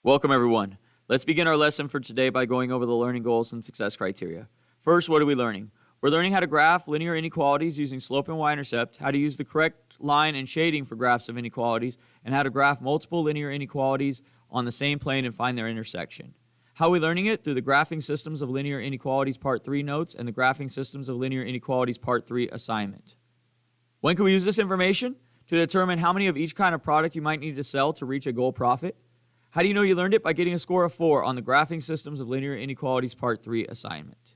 Welcome everyone. Let's begin our lesson for today by going over the learning goals and success criteria. First, what are we learning? We're learning how to graph linear inequalities using slope and y-intercept, how to use the correct line and shading for graphs of inequalities, and how to graph multiple linear inequalities on the same plane and find their intersection. How are we learning it? Through the Graphing Systems of Linear Inequalities Part 3 notes and the Graphing Systems of Linear Inequalities Part 3 assignment. When can we use this information? To determine how many of each kind of product you might need to sell to reach a goal profit. How do you know you learned it? By getting a score of 4 on the Graphing Systems of Linear Inequalities Part 3 assignment.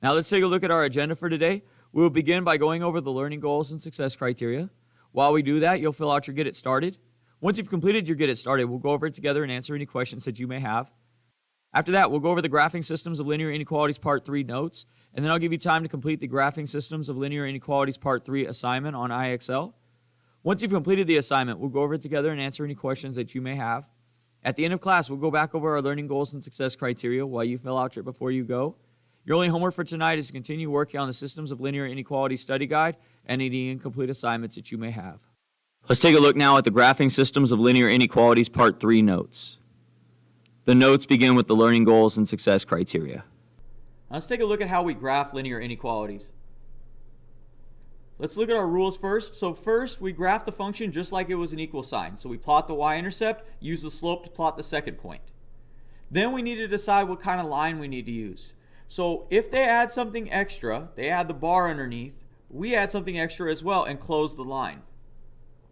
Now let's take a look at our agenda for today. We will begin by going over the learning goals and success criteria. While we do that, you'll fill out your Get It Started. Once you've completed your Get It Started, we'll go over it together and answer any questions that you may have. After that, we'll go over the Graphing Systems of Linear Inequalities Part 3 notes, and then I'll give you time to complete the Graphing Systems of Linear Inequalities Part 3 assignment on IXL. Once you've completed the assignment, we'll go over it together and answer any questions that you may have. At the end of class, we'll go back over our learning goals and success criteria while you fill out your before you go. Your only homework for tonight is to continue working on the Systems of Linear Inequalities study guide and any incomplete assignments that you may have. Let's take a look now at the Graphing Systems of Linear Inequalities Part 3 notes. The notes begin with the learning goals and success criteria. Let's take a look at how we graph linear inequalities. Let's look at our rules first. So first, we graph the function just like it was an equal sign. So we plot the y-intercept, use the slope to plot the second point. Then we need to decide what kind of line we need to use. So if they add something extra, they add the bar underneath, we add something extra as well and close the line.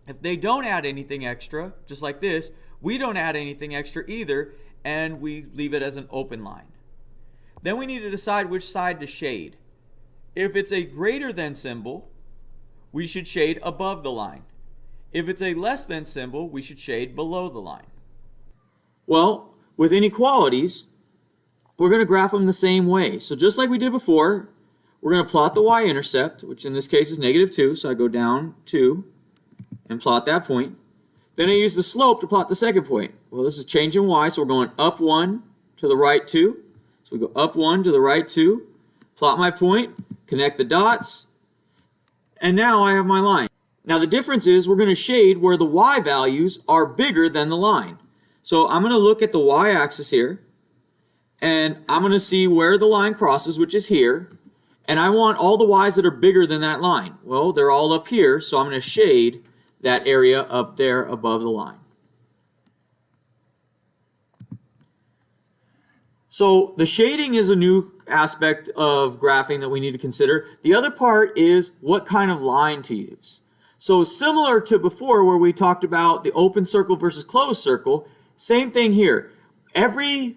If they don't add anything extra, just like this, we don't add anything extra either, and we leave it as an open line. Then we need to decide which side to shade. If it's a greater than symbol, we should shade above the line. If it's a less than symbol, we should shade below the line. Well, with inequalities, we're going to graph them the same way. So just like we did before, we're going to plot the y-intercept, which in this case is -2, so I go down 2 and plot that point. Then I use the slope to plot the second point. Well, this is change in y, so we're going up 1 to the right 2. So we go up 1 to the right 2, plot my point, connect the dots, and now I have my line. Now the difference is we're going to shade where the y values are bigger than the line. So I'm going to look at the y-axis here, and I'm going to see where the line crosses, which is here, and I want all the y's that are bigger than that line. Well, they're all up here, so I'm going to shade that area up there above the line. So the shading is a new aspect of graphing that we need to consider. The other part is what kind of line to use. So similar to before where we talked about the open circle versus closed circle, same thing here. Every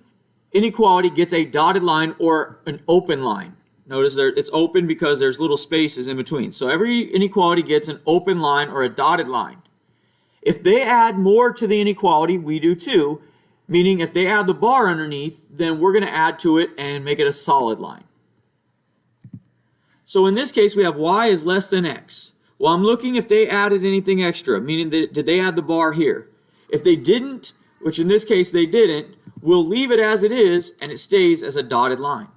inequality gets a dotted line or an open line. Notice there it's open because there's little spaces in between. So every inequality gets an open line or a dotted line. If they add more to the inequality, we do too. Meaning if they add the bar underneath, then we're going to add to it and make it a solid line. So in this case, we have y is less than x. Well, I'm looking if they added anything extra, meaning that, did they add the bar here? If they didn't, which in this case they didn't, we'll leave it as it is and it stays as a dotted line.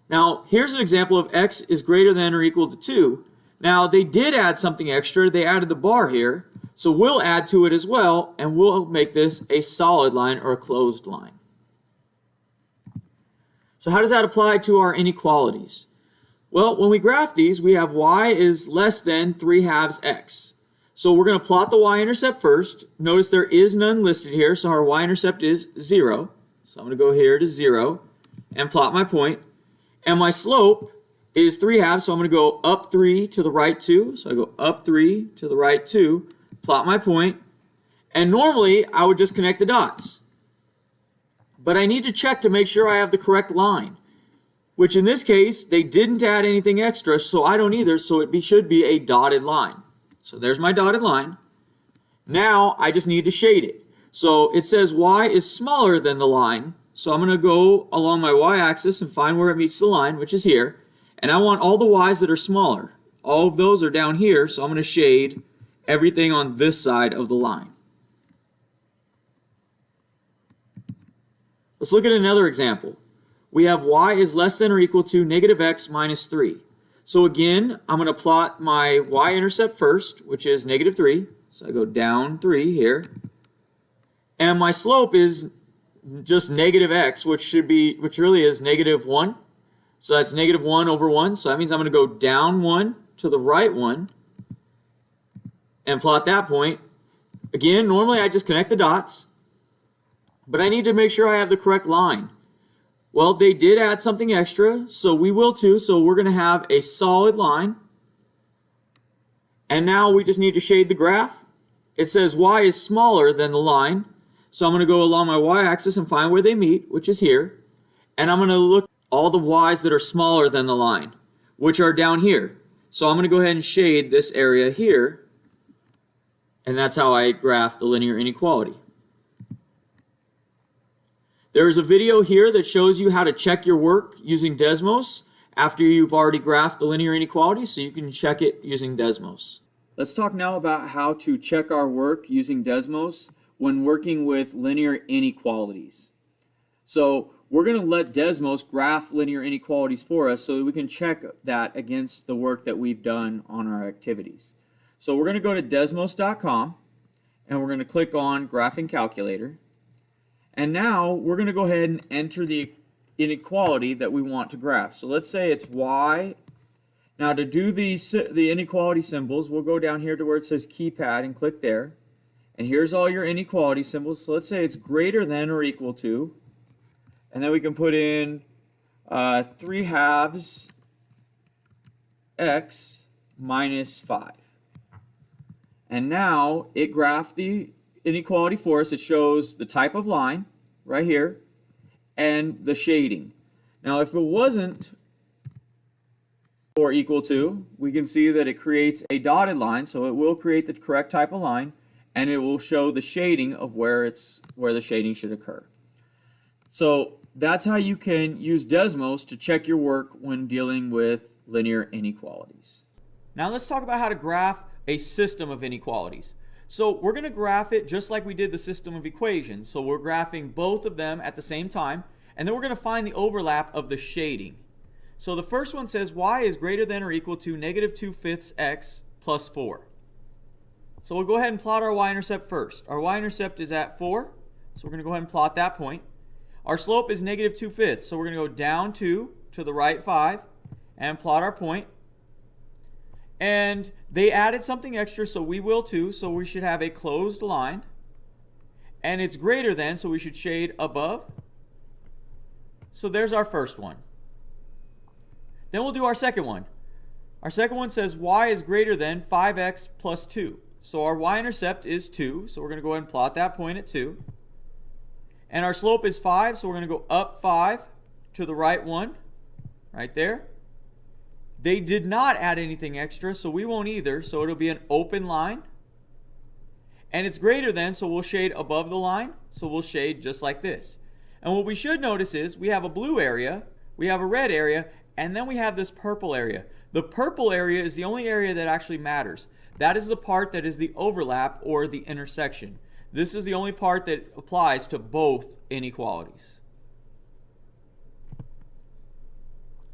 Now, here's an example of x is greater than or equal to 2. Now, they did add something extra. They added the bar here. So we'll add to it as well, and we'll make this a solid line or a closed line. So how does that apply to our inequalities? Well, when we graph these, we have y is less than 3/2 x. So we're going to plot the y-intercept first. Notice there is none listed here, so our y-intercept is 0. So I'm going to go here to 0 and plot my point. And my slope is 3/2, so I'm going to go up 3 to the right 2. So I go up 3 to the right 2. Plot my point, and normally I would just connect the dots. But I need to check to make sure I have the correct line, which in this case, they didn't add anything extra, so I don't either, so it should be a dotted line. So there's my dotted line. Now I just need to shade it. So it says y is smaller than the line, so I'm going to go along my y-axis and find where it meets the line, which is here, and I want all the y's that are smaller. All of those are down here, so I'm going to shade everything on this side of the line. Let's look at another example. We have y is less than or equal to -x minus 3. So again, I'm going to plot my y-intercept first, which is -3. So I go down 3 here, And my slope is just negative x, which really is negative 1. So that's negative 1 over 1. So that means I'm going to go down 1 to the right 1 and plot that point. Again, normally I just connect the dots, but I need to make sure I have the correct line. Well, they did add something extra, so we will too. So we're going to have a solid line. And now we just need to shade the graph. It says y is smaller than the line. So I'm going to go along my y-axis and find where they meet, which is here. And I'm going to look at all the y's that are smaller than the line, which are down here. So I'm going to go ahead and shade this area here. And that's how I graph the linear inequality. There's a video here that shows you how to check your work using Desmos after you've already graphed the linear inequality, so you can check it using Desmos. Let's talk now about how to check our work using Desmos when working with linear inequalities. So we're going to let Desmos graph linear inequalities for us so that we can check that against the work that we've done on our activities. So we're going to go to desmos.com and we're going to click on Graphing Calculator. And now we're going to go ahead and enter the inequality that we want to graph. So let's say it's y. Now to do the inequality symbols, we'll go down here to where it says keypad and click there. And here's all your inequality symbols. So let's say it's greater than or equal to. And then we can put in 3/2 x minus 5. And now it graphed the inequality for us. It shows the type of line right here and the shading. Now if it wasn't or equal to, we can see that it creates a dotted line, so it will create the correct type of line, and it will show the shading of where the shading should occur. So that's how you can use Desmos to check your work when dealing with linear inequalities. Now let's talk about how to graph a system of inequalities. So we're going to graph it just like we did the system of equations. So we're graphing both of them at the same time, and then we're going to find the overlap of the shading. So the first one says y is greater than or equal to negative 2/5 x plus 4. So we'll go ahead and plot our y-intercept first. Our y-intercept is at 4, so we're going to go ahead and plot that point. Our slope is negative 2/5, so we're going to go down 2 to the right 5 and plot our point. And they added something extra, so we will too, so we should have a closed line. And it's greater than, so we should shade above. So there's our first one. Then we'll do our second one. Our second one says y is greater than 5x plus 2. So our y-intercept is 2, so we're going to go ahead and plot that point at 2. And our slope is 5, so we're going to go up 5 to the right 1, right there. They did not add anything extra, so we won't either, so it'll be an open line. And it's greater than, so we'll shade above the line, so we'll shade just like this. And what we should notice is we have a blue area, we have a red area, and then we have this purple area. The purple area is the only area that actually matters. That is the part that is the overlap or the intersection. This is the only part that applies to both inequalities.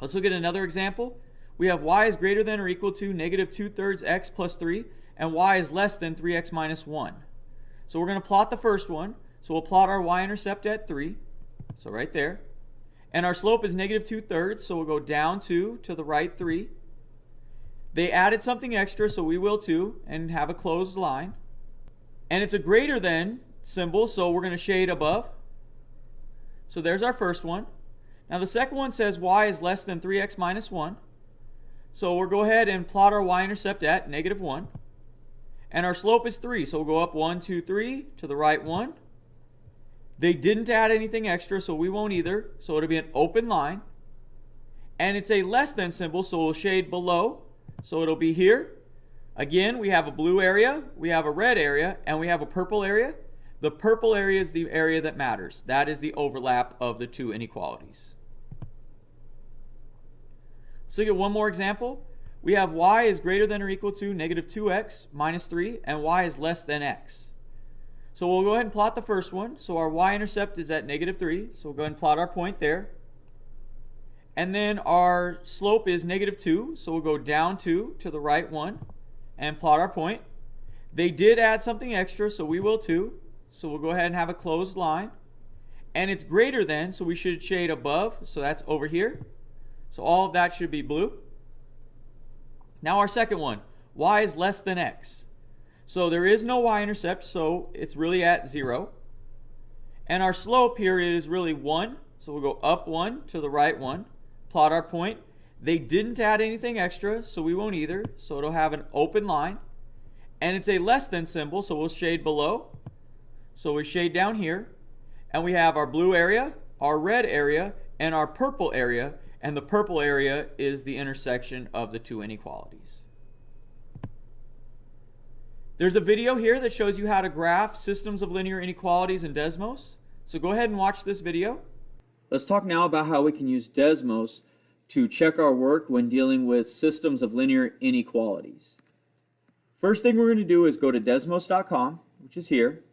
Let's look at another example. We have y is greater than or equal to negative 2/3 x plus 3, and y is less than 3x minus 1. So we're going to plot the first one. So we'll plot our y-intercept at 3, so right there. And our slope is negative 2/3, so we'll go down 2 to the right 3. They added something extra, so we will too, and have a closed line. And it's a greater than symbol, so we're going to shade above. So there's our first one. Now the second one says y is less than 3x minus 1. So we'll go ahead and plot our y-intercept at negative 1. And our slope is 3, so we'll go up 1, 2, 3 to the right 1. They didn't add anything extra, so we won't either. So it'll be an open line. And it's a less than symbol, so we'll shade below. So it'll be here. Again, we have a blue area, we have a red area, and we have a purple area. The purple area is the area that matters. That is the overlap of the two inequalities. Let's look at one more example. We have y is greater than or equal to negative 2x minus 3, and y is less than x. So we'll go ahead and plot the first one. So our y-intercept is at negative 3, so we'll go ahead and plot our point there. And then our slope is negative 2, so we'll go down 2 to the right 1 and plot our point. They did add something extra, so we will too. so we'll go ahead and have a closed line. And it's greater than, so we should shade above, so that's over here. So all of that should be blue. Now our second one, y is less than x. So there is no y-intercept, so it's really at 0. And our slope here is really 1, so we'll go up 1 to the right 1, plot our point. They didn't add anything extra, so we won't either, so it'll have an open line. And it's a less than symbol, so we'll shade below. So we shade down here, and we have our blue area, our red area, and our purple area, and the purple area is the intersection of the two inequalities. There's a video here that shows you how to graph systems of linear inequalities in Desmos, so go ahead and watch this video. Let's talk now about how we can use Desmos to check our work when dealing with systems of linear inequalities. First thing we're going to do is go to desmos.com, which is here,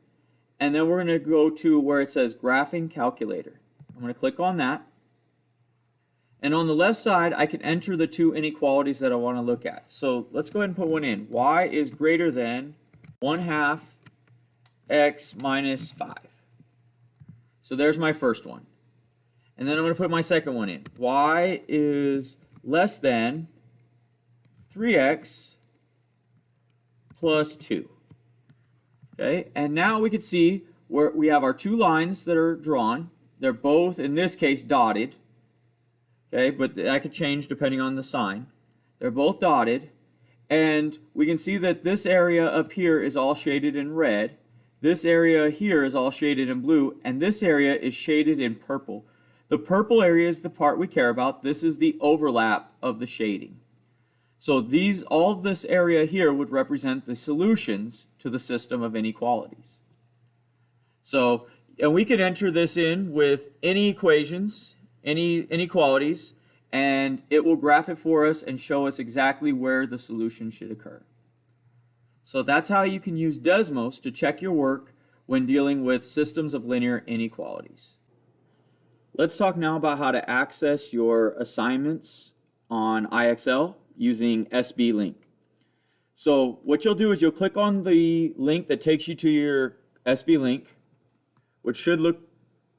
and then we're going to go to where it says Graphing Calculator. I'm going to click on that. And on the left side, I can enter the two inequalities that I want to look at. So let's go ahead and put one in. Y is greater than 1/2 x minus 5. So there's my first one. And then I'm going to put my second one in. Y is less than 3x plus 2. Okay, and now we can see where we have our two lines that are drawn. They're both, in this case, dotted. Okay, but that could change depending on the sign. They're both dotted. And we can see that this area up here is all shaded in red. This area here is all shaded in blue. And this area is shaded in purple. The purple area is the part we care about. This is the overlap of the shading. So all of this area here would represent the solutions to the system of inequalities. So, and we could enter this in with any equations, any inequalities, and it will graph it for us and show us exactly where the solution should occur. So that's how you can use Desmos to check your work when dealing with systems of linear inequalities. Let's talk now about how to access your assignments on IXL using SBLink. So what you'll do is you'll click on the link that takes you to your SBLink, which should look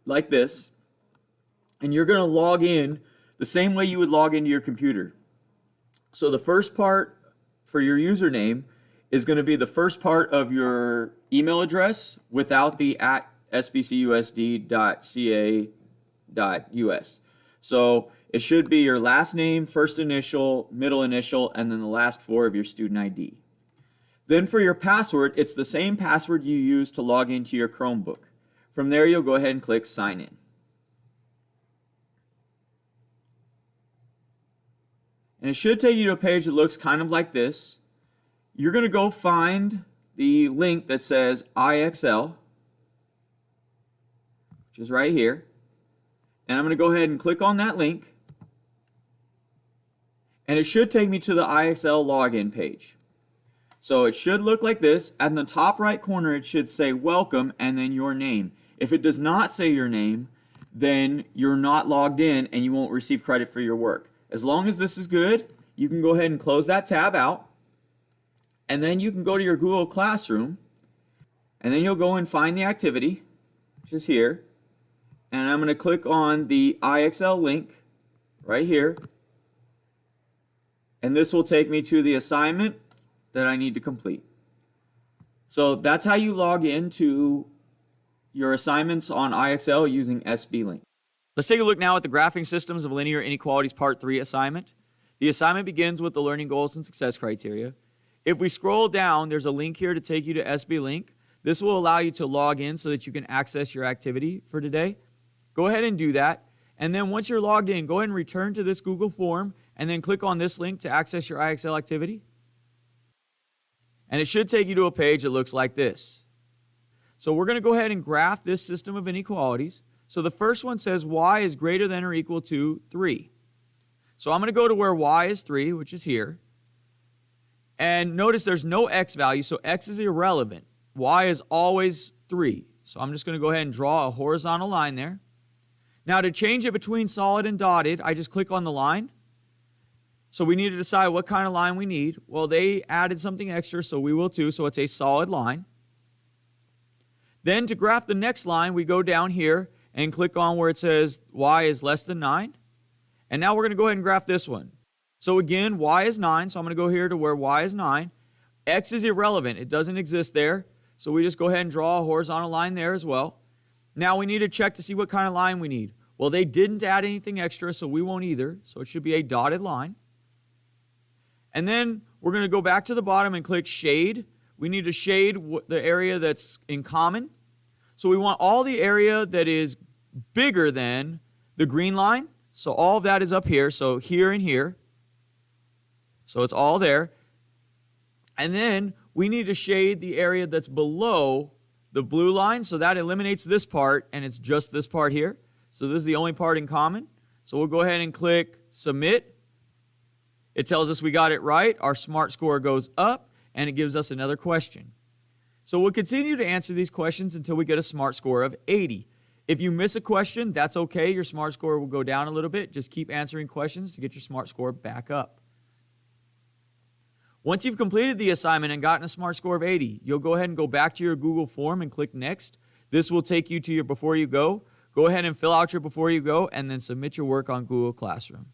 like this, and you're going to log in the same way you would log into your computer. So the first part for your username is going to be the first part of your email address without the @sbcusd.ca.us. So it should be your last name, first initial, middle initial, and then the last 4 of your student ID. Then for your password, it's the same password you use to log into your Chromebook. From there, you'll go ahead and click Sign In. And it should take you to a page that looks kind of like this. You're going to go find the link that says IXL, which is right here. And I'm going to go ahead and click on that link. And it should take me to the IXL login page. So it should look like this. At the top right corner, it should say welcome and then your name. If it does not say your name, then you're not logged in and you won't receive credit for your work. As long as this is good, you can go ahead and close that tab out. And then you can go to your Google Classroom. And then you'll go and find the activity, which is here. And I'm going to click on the IXL link right here. And this will take me to the assignment that I need to complete. So that's how you log into your assignments on IXL using SBLink. Let's take a look now at the Graphing Systems of Linear Inequalities Part 3 assignment. The assignment begins with the learning goals and success criteria. If we scroll down, there's a link here to take you to SBLink. This will allow you to log in so that you can access your activity for today. Go ahead and do that. And then once you're logged in, go ahead and return to this Google form and then click on this link to access your IXL activity. And it should take you to a page that looks like this. So we're going to go ahead and graph this system of inequalities. So the first one says y is greater than or equal to 3. So I'm going to go to where y is 3, which is here. And notice there's no x value, so x is irrelevant. Y is always 3. So I'm just going to go ahead and draw a horizontal line there. Now to change it between solid and dotted, I just click on the line. So we need to decide what kind of line we need. Well, they added something extra, so we will too. So it's a solid line. Then to graph the next line, we go down here and click on where it says y is less than 9. And now we're going to go ahead and graph this one. So again, y is 9, so I'm going to go here to where y is 9. X is irrelevant. It doesn't exist there. So we just go ahead and draw a horizontal line there as well. Now we need to check to see what kind of line we need. Well, they didn't add anything extra, so we won't either. So it should be a dotted line. And then we're going to go back to the bottom and click Shade. We need to shade the area that's in common. So we want all the area that is bigger than the green line. So all of that is up here. So here and here. So it's all there. And then we need to shade the area that's below the blue line. So that eliminates this part, and it's just this part here. So this is the only part in common. So we'll go ahead and click Submit. It tells us we got it right. Our SMART score goes up, and it gives us another question. So we'll continue to answer these questions until we get a SMART score of 80. If you miss a question, that's okay. Your SMART score will go down a little bit. Just keep answering questions to get your SMART score back up. Once you've completed the assignment and gotten a SMART score of 80, you'll go ahead and go back to your Google form and click Next. This will take you to your Before You Go. Go ahead and fill out your Before You Go and then submit your work on Google Classroom.